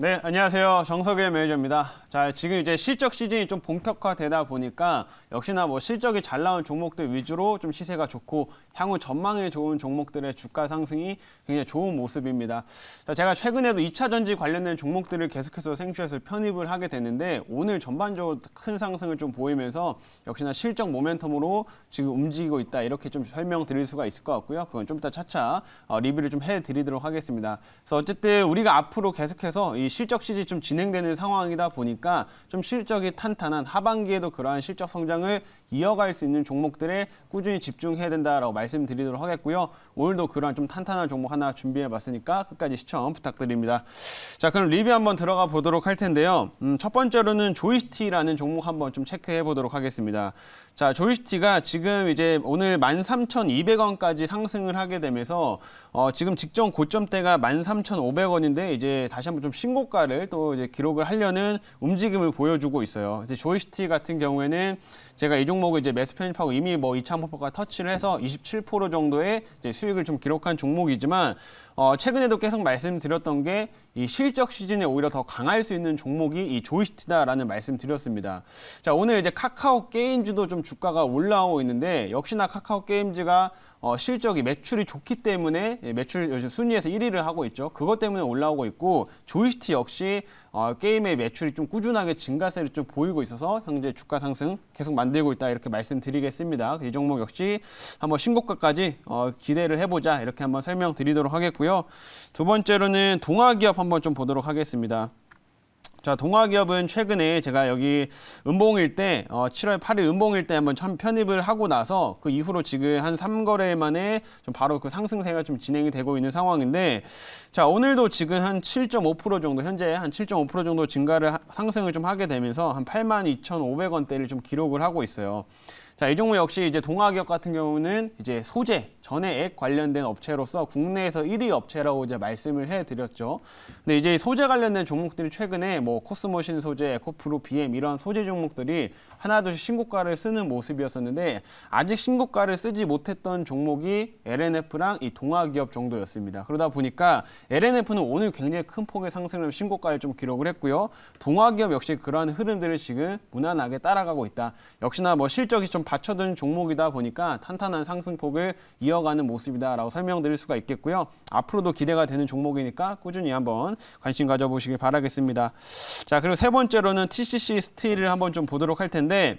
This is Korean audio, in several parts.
네, 안녕하세요. 정석의 매니저입니다. 자, 지금 이제 실적 시즌이 좀 본격화되다 보니까 역시나 뭐 실적이 잘 나온 종목들 위주로 좀 시세가 좋고 향후 전망이 좋은 종목들의 주가 상승이 굉장히 좋은 모습입니다. 자, 제가 최근에도 2차 전지 관련된 종목들을 계속해서 생주해서 편입을 하게 됐는데 오늘 전반적으로 큰 상승을 좀 보이면서 역시나 실적 모멘텀으로 지금 움직이고 있다 이렇게 좀 설명드릴 수가 있을 것 같고요. 그건 좀 이따 차차 리뷰를 좀 해드리도록 하겠습니다. 그래서 어쨌든 우리가 앞으로 계속해서 이 실적 시즌이 좀 진행되는 상황이다 보니까 좀 실적이 탄탄한 하반기에도 그러한 실적 성장을 이어갈 수 있는 종목들에 꾸준히 집중해야 된다라고 말씀드리도록 하겠고요. 오늘도 그러한 좀 탄탄한 종목 하나 준비해봤으니까 끝까지 시청 부탁드립니다. 자, 그럼 리뷰 한번 들어가 보도록 할 텐데요. 첫 번째로는 조이스티라는 종목 한번 좀 체크해 보도록 하겠습니다. 자, 조이스티가 지금 이제 오늘 13,200원까지 상승을 하게 되면서 지금 직전 고점대가 13,500원인데 이제 다시 한번 좀 신고가를 또 이제 기록을 하려는 움직임을 보여주고 있어요. 이제 조이스티 같은 경우에는 제가 이 종목을 이제 매수 편입하고 이미 뭐 2차 목표가 터치를 해서 27% 정도의 이제 수익을 좀 기록한 종목이지만 최근에도 계속 말씀드렸던 게 이 실적 시즌에 오히려 더 강할 수 있는 종목이 이 조이스티다라는 말씀드렸습니다. 자, 오늘 이제 카카오 게임즈도 좀 주가가 올라오고 있는데 역시나 카카오 게임즈가 실적이 매출이 좋기 때문에 매출 요즘 순위에서 1위를 하고 있죠. 그것 때문에 올라오고 있고 조이스티 역시 게임의 매출이 좀 꾸준하게 증가세를 좀 보이고 있어서 현재 주가 상승 계속 만들고 있다 이렇게 말씀드리겠습니다. 이 종목 역시 한번 신고가까지 기대를 해보자 이렇게 한번 설명드리도록 하겠고요. 두 번째로는 동아기업 한번 좀 보도록 하겠습니다. 자, 동아기업은 최근에 제가 여기 음봉일 때 7월 8일 음봉일 때 한번 편입을 하고 나서 그 이후로 지금 한 3거래 만에 좀 바로 그 상승세가 좀 진행이 되고 있는 상황인데 자, 오늘도 지금 한 7.5% 정도 현재 한 7.5% 정도 상승을 좀 하게 되면서 한 82,500원대를 좀 기록을 하고 있어요. 자, 이 종목 역시 이제 동아기업 같은 경우는 이제 소재, 전해액 관련된 업체로서 국내에서 1위 업체라고 이제 말씀을 해드렸죠. 근데 이제 소재 관련된 종목들이 최근에 뭐 코스모신 소재, 에코프로, BM 이런 소재 종목들이 하나둘씩 신고가를 쓰는 모습이었었는데 아직 신고가를 쓰지 못했던 종목이 LNF랑 이 동아기업 정도였습니다. 그러다 보니까 LNF는 오늘 굉장히 큰 폭의 상승을 신고가를 좀 기록을 했고요. 동아기업 역시 그러한 흐름들을 지금 무난하게 따라가고 있다. 역시나 뭐 실적이 좀 받쳐든 종목이다 보니까 탄탄한 상승폭을 이어가는 모습이다라고 설명드릴 수가 있겠고요. 앞으로도 기대가 되는 종목이니까 꾸준히 한번 관심 가져보시길 바라겠습니다. 자, 그리고 세 번째로는 TCC 스틸을 한번 좀 보도록 할 텐데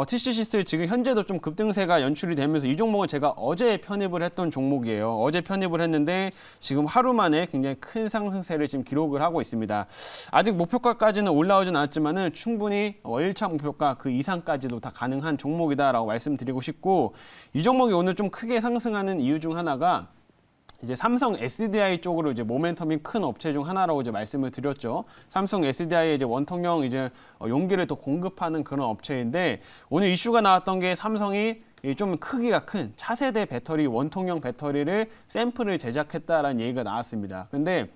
TCC 스틸 지금 현재도 좀 급등세가 연출이 되면서 이 종목은 제가 어제 편입을 했던 종목이에요. 어제 편입을 했는데 지금 하루 만에 굉장히 큰 상승세를 지금 기록을 하고 있습니다. 아직 목표가까지는 올라오진 않았지만은 충분히 1차 목표가 그 이상까지도 다 가능한 종목이다라고 말씀드리고 싶고 이 종목이 오늘 좀 크게 상승하는 이유 중 하나가 이제 삼성 SDI 쪽으로 이제 모멘텀이 큰 업체 중 하나라고 이제 말씀을 드렸죠. 삼성 SDI의 이제 원통형 이제 용기를 더 공급하는 그런 업체인데 오늘 이슈가 나왔던 게 삼성이 좀 크기가 큰 차세대 배터리 원통형 배터리를 샘플을 제작했다라는 얘기가 나왔습니다. 근데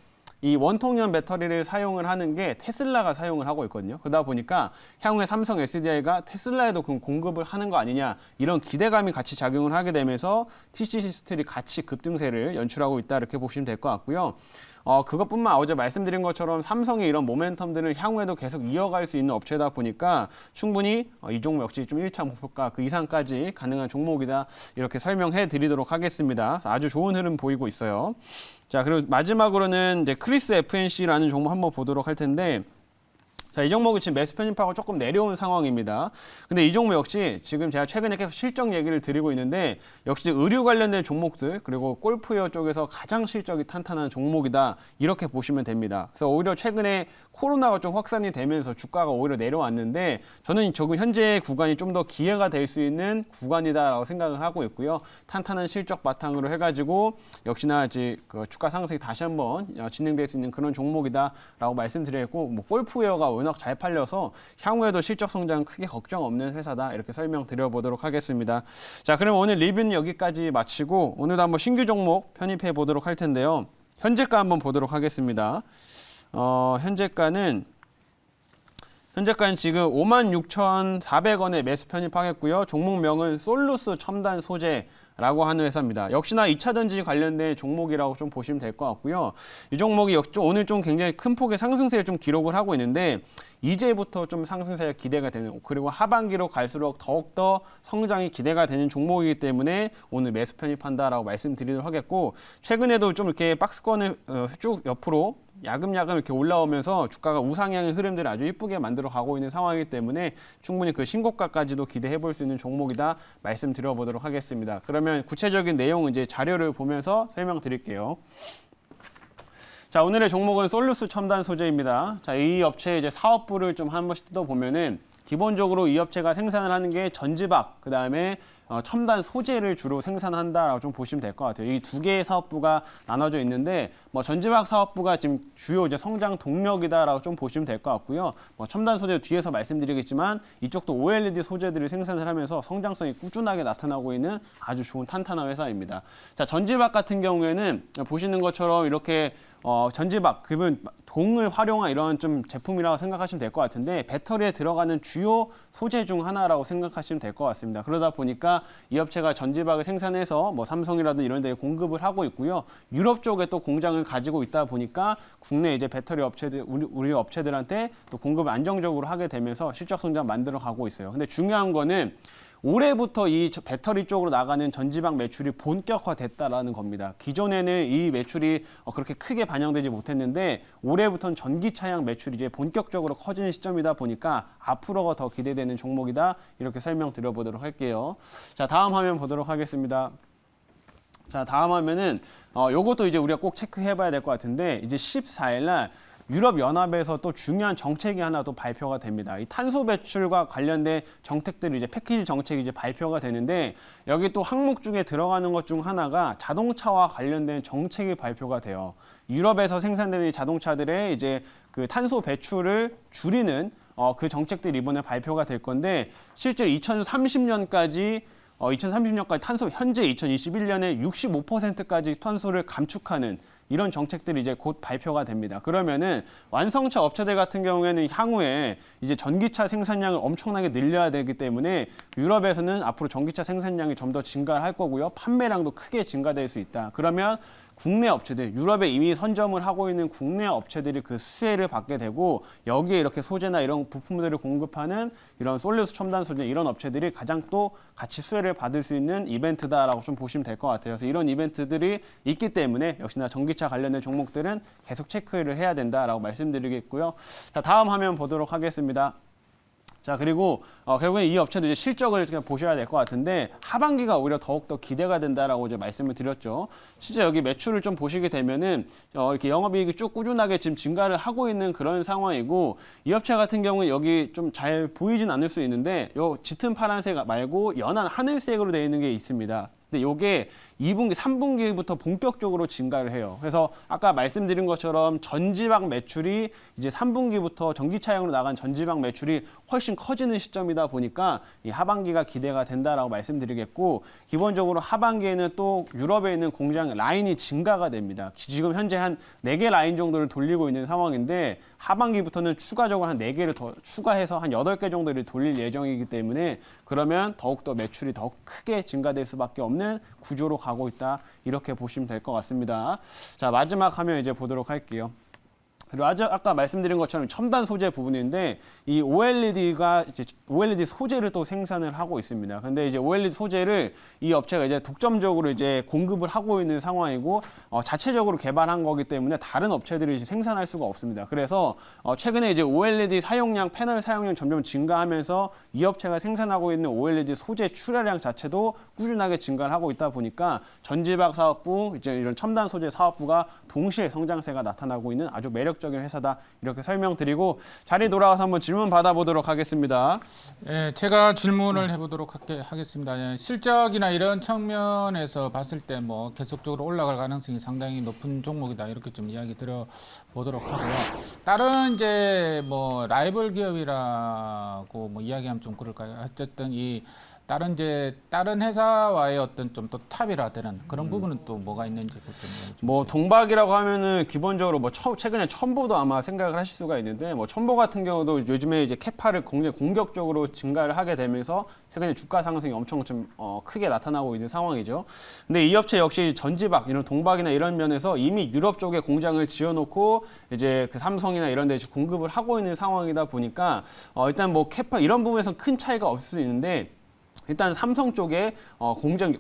이 원통형 배터리를 사용을 하는 게 테슬라가 사용을 하고 있거든요. 그러다 보니까 향후에 삼성 SDI가 테슬라에도 공급을 하는 거 아니냐 이런 기대감이 같이 작용을 하게 되면서 TCC 스틸이 같이 급등세를 연출하고 있다 이렇게 보시면 될 것 같고요. 그것뿐만 어제 말씀드린 것처럼 삼성의 이런 모멘텀들을 향후에도 계속 이어갈 수 있는 업체다 보니까 충분히 이 종목 역시 좀 1차 목표가 그 이상까지 가능한 종목이다 이렇게 설명해 드리도록 하겠습니다. 아주 좋은 흐름 보이고 있어요. 자, 그리고 마지막으로는 이제 크리스 FNC라는 종목 한번 보도록 할 텐데 자, 이 종목이 지금 매수 편입하고 조금 내려온 상황입니다. 근데 이 종목 역시 지금 제가 최근에 계속 실적 얘기를 드리고 있는데 역시 의류 관련된 종목들 그리고 골프웨어 쪽에서 가장 실적이 탄탄한 종목이다 이렇게 보시면 됩니다. 그래서 오히려 최근에 코로나가 좀 확산이 되면서 주가가 오히려 내려왔는데 저는 조금 현재 구간이 좀 더 기회가 될 수 있는 구간이다라고 생각을 하고 있고요. 탄탄한 실적 바탕으로 해가지고 역시나 이제 그 주가 상승이 다시 한번 진행될 수 있는 그런 종목이다라고 말씀드렸고 뭐 골프웨어가 워낙 잘 팔려서 향후에도 실적 성장 크게 걱정 없는 회사다 이렇게 설명드려 보도록 하겠습니다. 자, 그럼 오늘 리뷰는 여기까지 마치고 오늘도 한번 신규 종목 편입해 보도록 할 텐데요. 현재가 한번 보도록 하겠습니다. 현재가는 지금 56,400원에 매수 편입하겠고요. 종목명은 솔루스 첨단 소재 라고 하는 회사입니다. 역시나 2차 전지 관련된 종목이라고 좀 보시면 될 것 같고요. 이 종목이 오늘 좀 굉장히 큰 폭의 상승세를 좀 기록을 하고 있는데 이제부터 좀 상승세가 기대가 되는, 그리고 하반기로 갈수록 더욱더 성장이 기대가 되는 종목이기 때문에 오늘 매수 편입한다라고 말씀드리도록 하겠고, 최근에도 좀 이렇게 박스권을 쭉 옆으로 야금야금 이렇게 올라오면서 주가가 우상향의 흐름들을 아주 이쁘게 만들어 가고 있는 상황이기 때문에 충분히 그 신고가까지도 기대해 볼 수 있는 종목이다 말씀드려 보도록 하겠습니다. 그러면 구체적인 내용은 이제 자료를 보면서 설명드릴게요. 자, 오늘의 종목은 솔루스 첨단 소재입니다. 자, 이 업체의 이제 사업부를 좀 한 번씩 뜯어보면은 기본적으로 이 업체가 생산을 하는 게 전지박, 그 다음에 첨단 소재를 주로 생산한다라고 좀 보시면 될 것 같아요. 이 두 개의 사업부가 나눠져 있는데, 전지박 사업부가 지금 주요 이제 성장 동력이다라고 좀 보시면 될 것 같고요. 첨단 소재 뒤에서 말씀드리겠지만 이쪽도 OLED 소재들을 생산을 하면서 성장성이 꾸준하게 나타나고 있는 아주 좋은 탄탄한 회사입니다. 자, 전지박 같은 경우에는 보시는 것처럼 이렇게 전지박, 그러면 동을 활용한 이런 좀 제품이라고 생각하시면 될 것 같은데, 배터리에 들어가는 주요 소재 중 하나라고 생각하시면 될 것 같습니다. 그러다 보니까 이 업체가 전지박을 생산해서 삼성이라든 이런 데에 공급을 하고 있고요. 유럽 쪽에 또 공장을 가지고 있다 보니까 국내 이제 배터리 업체들, 우리 업체들한테 또 공급을 안정적으로 하게 되면서 실적 성장 만들어 가고 있어요. 근데 중요한 거는 올해부터 이 배터리 쪽으로 나가는 전지박 매출이 본격화됐다라는 겁니다. 기존에는 이 매출이 그렇게 크게 반영되지 못했는데 올해부터는 전기차량 매출이 이제 본격적으로 커지는 시점이다 보니까 앞으로가 더 기대되는 종목이다, 이렇게 설명드려보도록 할게요. 자, 다음 화면 보도록 하겠습니다. 자, 다음 화면은 요것도 이제 우리가 꼭 체크해봐야 될 것 같은데, 이제 14일 날 유럽연합에서 또 중요한 정책이 하나 또 발표가 됩니다. 이 탄소 배출과 관련된 정책들이 이제 패키지 정책이 이제 발표가 되는데, 여기 또 항목 중에 들어가는 것 중 하나가 자동차와 관련된 정책이 발표가 돼요. 유럽에서 생산되는 이 자동차들의 이제 그 탄소 배출을 줄이는 그 정책들이 이번에 발표가 될 건데, 실제 2030년까지 탄소, 현재 2021년에 65%까지 탄소를 감축하는 이런 정책들이 이제 곧 발표가 됩니다. 그러면은 완성차 업체들 같은 경우에는 향후에 이제 전기차 생산량을 엄청나게 늘려야 되기 때문에 유럽에서는 앞으로 전기차 생산량이 좀 더 증가를 할 거고요. 판매량도 크게 증가될 수 있다. 그러면 국내 업체들, 유럽에 이미 선점을 하고 있는 국내 업체들이 그 수혜를 받게 되고, 여기에 이렇게 소재나 이런 부품들을 공급하는 이런 솔루스 첨단 소재 이런 업체들이 가장 또 같이 수혜를 받을 수 있는 이벤트다라고 좀 보시면 될 것 같아요. 그래서 이런 이벤트들이 있기 때문에 역시나 전기차 관련된 종목들은 계속 체크를 해야 된다라고 말씀드리겠고요. 자, 다음 화면 보도록 하겠습니다. 자, 그리고 결국엔 이 업체도 이제 실적을 보셔야 될 것 같은데, 하반기가 오히려 더욱더 기대가 된다라고 이제 말씀을 드렸죠. 실제 여기 매출을 좀 보시게 되면은 이렇게 영업이익이 쭉 꾸준하게 지금 증가를 하고 있는 그런 상황이고, 이 업체 같은 경우는 여기 좀 잘 보이진 않을 수 있는데 요 짙은 파란색 말고 연한 하늘색으로 되어 있는 게 있습니다. 근데 요게 2분기, 3분기부터 본격적으로 증가를 해요. 그래서 아까 말씀드린 것처럼 전지박 매출이 이제 3분기부터 전기차량으로 나간 전지박 매출이 훨씬 커지는 시점이다 보니까 이 하반기가 기대가 된다라고 말씀드리겠고, 기본적으로 하반기에는 또 유럽에 있는 공장 라인이 증가가 됩니다. 지금 현재 한 4개 라인 정도를 돌리고 있는 상황인데, 하반기부터는 추가적으로 한 4개를 더 추가해서 한 8개 정도를 돌릴 예정이기 때문에, 그러면 더욱더 매출이 더 크게 증가될 수밖에 없는 구조로 가고 있다, 이렇게 보시면 될 것 같습니다. 자, 마지막 화면 이제 보도록 할게요. 그리고 아까 말씀드린 것처럼 첨단 소재 부분인데, 이 OLED가 이제 OLED 소재를 또 생산을 하고 있습니다. 근데 이제 OLED 소재를 이 업체가 이제 독점적으로 이제 공급을 하고 있는 상황이고, 자체적으로 개발한 거기 때문에 다른 업체들이 이제 생산할 수가 없습니다. 그래서 최근에 이제 OLED 사용량, 패널 사용량 점점 증가하면서 이 업체가 생산하고 있는 OLED 소재 출하량 자체도 꾸준하게 증가를 하고 있다 보니까 전지박 사업부, 이제 이런 첨단 소재 사업부가 동시에 성장세가 나타나고 있는 아주 매력적인 회사다, 이렇게 설명드리고 자리 돌아와서 한번 질문 받아보도록 하겠습니다. 예, 제가 질문을 해보도록 하겠습니다. 예, 실적이나 이런 측면에서 봤을 때 뭐 계속적으로 올라갈 가능성이 상당히 높은 종목이다, 이렇게 좀 이야기 드려보도록 하고요. 다른 이제 뭐 라이벌 기업이라고 뭐 이야기하면 좀 그럴까요? 어쨌든 이 다른 회사와의 어떤 좀 더 차별화되는 그런 부분은 또 뭐가 있는지 그것 좀 뭐 동박이라고 하면은 기본적으로 뭐 최근에 첨보도 아마 생각을 하실 수가 있는데 뭐 첨보 같은 경우도 요즘에 이제 캐파를 굉장히 공격적으로 증가를 하게 되면서 최근에 주가 상승이 엄청 좀 크게 나타나고 있는 상황이죠. 근데 이 업체 역시 전지박 이런 동박이나 이런 면에서 이미 유럽 쪽에 공장을 지어놓고 이제 그 삼성이나 이런 데 공급을 하고 있는 상황이다 보니까 일단 뭐 캐파 이런 부분에서 큰 차이가 없을 수 있는데. 일단 삼성 쪽에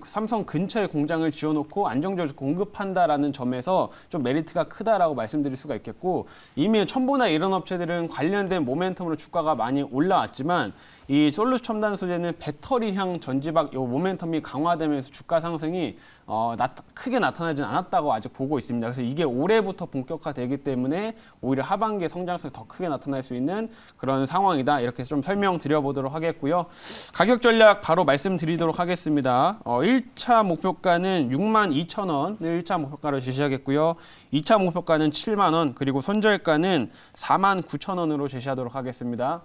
삼성 근처에 공장을 지어놓고 안정적으로 공급한다라는 점에서 좀 메리트가 크다라고 말씀드릴 수가 있겠고 이미 첨보나 이런 업체들은 관련된 모멘텀으로 주가가 많이 올라왔지만 이 솔루스 첨단 소재는 배터리형 전지박 요 모멘텀이 강화되면서 주가 상승이 크게 나타나진 않았다고 아직 보고 있습니다. 그래서 이게 올해부터 본격화되기 때문에 오히려 하반기에 성장성이 더 크게 나타날 수 있는 그런 상황이다. 이렇게 좀 설명드려보도록 하겠고요. 가격 전략 바로 말씀드리도록 하겠습니다. 1차 목표가는 62,000원을 1차 목표가로 제시하겠고요. 2차 목표가는 7만 원, 그리고 손절가는 49,000원으로 제시하도록 하겠습니다.